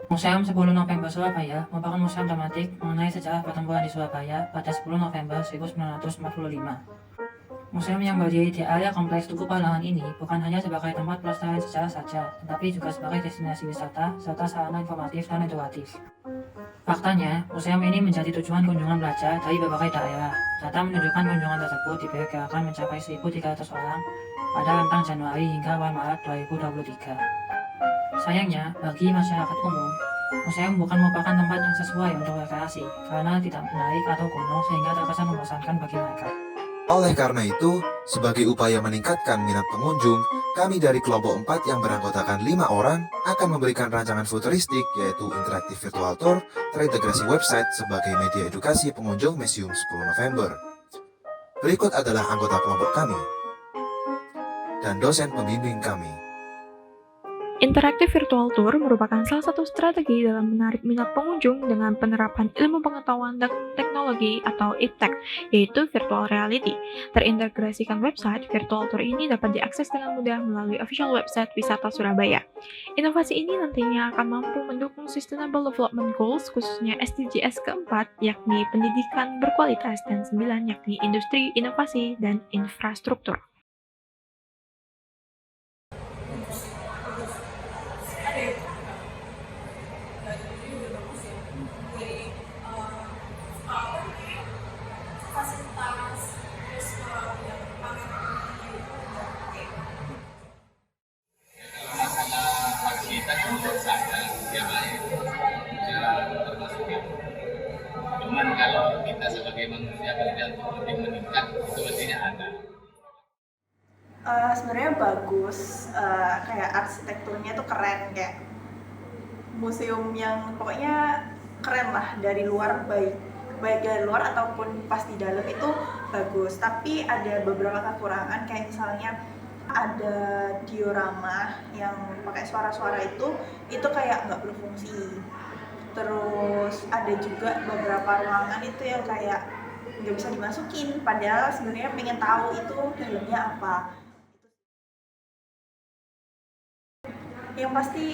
Museum 10 November Surabaya merupakan museum tematik mengenai sejarah pertempuran di Surabaya pada 10 November 1945. Museum yang berdiri di area Kompleks Tugu Pahlawan ini bukan hanya sebagai tempat pelestarian sejarah saja, tetapi juga sebagai destinasi wisata serta sarana informatif dan edukatif. Faktanya, museum ini menjadi tujuan kunjungan pelajar dari berbagai daerah. Data menunjukkan kunjungan tersebut diperkirakan mencapai 1.300 orang pada rentang Januari hingga awal Maret 2023. Sayangnya, bagi masyarakat umum, museum bukan merupakan tempat yang sesuai untuk rekreasi karena tidak menarik atau kuno sehingga terkesan membosankan bagi mereka. Oleh karena itu, sebagai upaya meningkatkan minat pengunjung, kami dari kelompok 4 yang beranggotakan 5 orang akan memberikan rancangan futuristik yaitu interaktif virtual tour terintegrasi website sebagai media edukasi pengunjung Museum 10 November. Berikut adalah anggota kelompok kami dan dosen pembimbing kami. Interactive Virtual Tour merupakan salah satu strategi dalam menarik minat pengunjung dengan penerapan ilmu pengetahuan dan teknologi atau IPTEK, yaitu Virtual Reality. Terintegrasikan website, Virtual Tour ini dapat diakses dengan mudah melalui official website Wisata Surabaya. Inovasi ini nantinya akan mampu mendukung Sustainable Development Goals, khususnya SDGs keempat, yakni pendidikan berkualitas, dan 9, yakni industri, inovasi, dan infrastruktur. Fasilitas untuk saya ya baik ya termasuk itu. Cuman kalau kita sebagai manusia kerja untuk lebih meningkat itu mestinya ada. Sebenarnya bagus, kayak arsitekturnya tuh keren, kayak museum yang pokoknya keren lah dari luar, baik dari luar ataupun pas di dalam itu bagus. Tapi ada beberapa kekurangan, kayak misalnya ada diorama yang pakai suara-suara itu kayak nggak berfungsi. Terus ada juga beberapa ruangan itu yang kayak nggak bisa dimasukin, padahal sebenarnya pengen tahu itu dalamnya apa. Yang pasti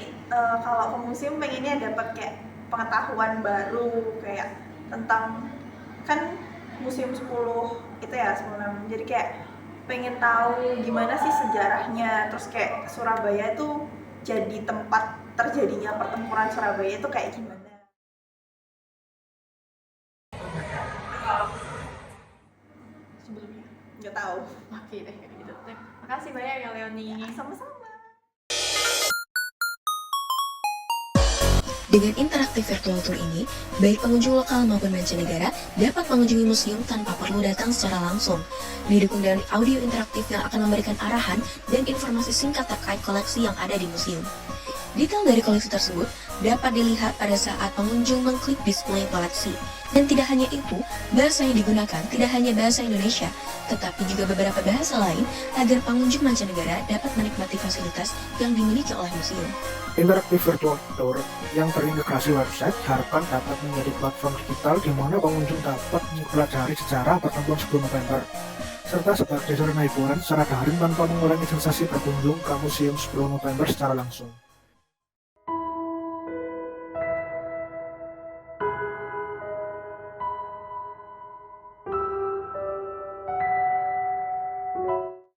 kalau ke museum pengennya dapat kayak pengetahuan baru kayak tentang, kan museum 10 itu ya 10 jadi kayak pengen tahu gimana sih sejarahnya, terus kayak Surabaya itu jadi tempat terjadinya pertempuran Surabaya itu kayak gimana. Sebelumnya nggak tahu. Oke deh, gitu. Terima kasih banyak ya Leonie. Sama-sama. Dengan interaktif virtual tour ini, baik pengunjung lokal maupun mancanegara dapat mengunjungi museum tanpa perlu datang secara langsung. Didukung dengan audio interaktif yang akan memberikan arahan dan informasi singkat terkait koleksi yang ada di museum. Detail dari koleksi tersebut dapat dilihat pada saat pengunjung mengklik display koleksi. Dan tidak hanya itu, bahasa yang digunakan tidak hanya bahasa Indonesia, tetapi juga beberapa bahasa lain agar pengunjung mancanegara dapat menikmati fasilitas yang dimiliki oleh museum. Interaktif Virtual Tour yang terintegrasi website diharapkan dapat menjadi platform digital di mana pengunjung dapat mempelajari sejarah pertempuran 10 November, serta sebagai sarana hiburan secara daring tanpa mengurangi sensasi berkunjung ke Museum 10 November secara langsung.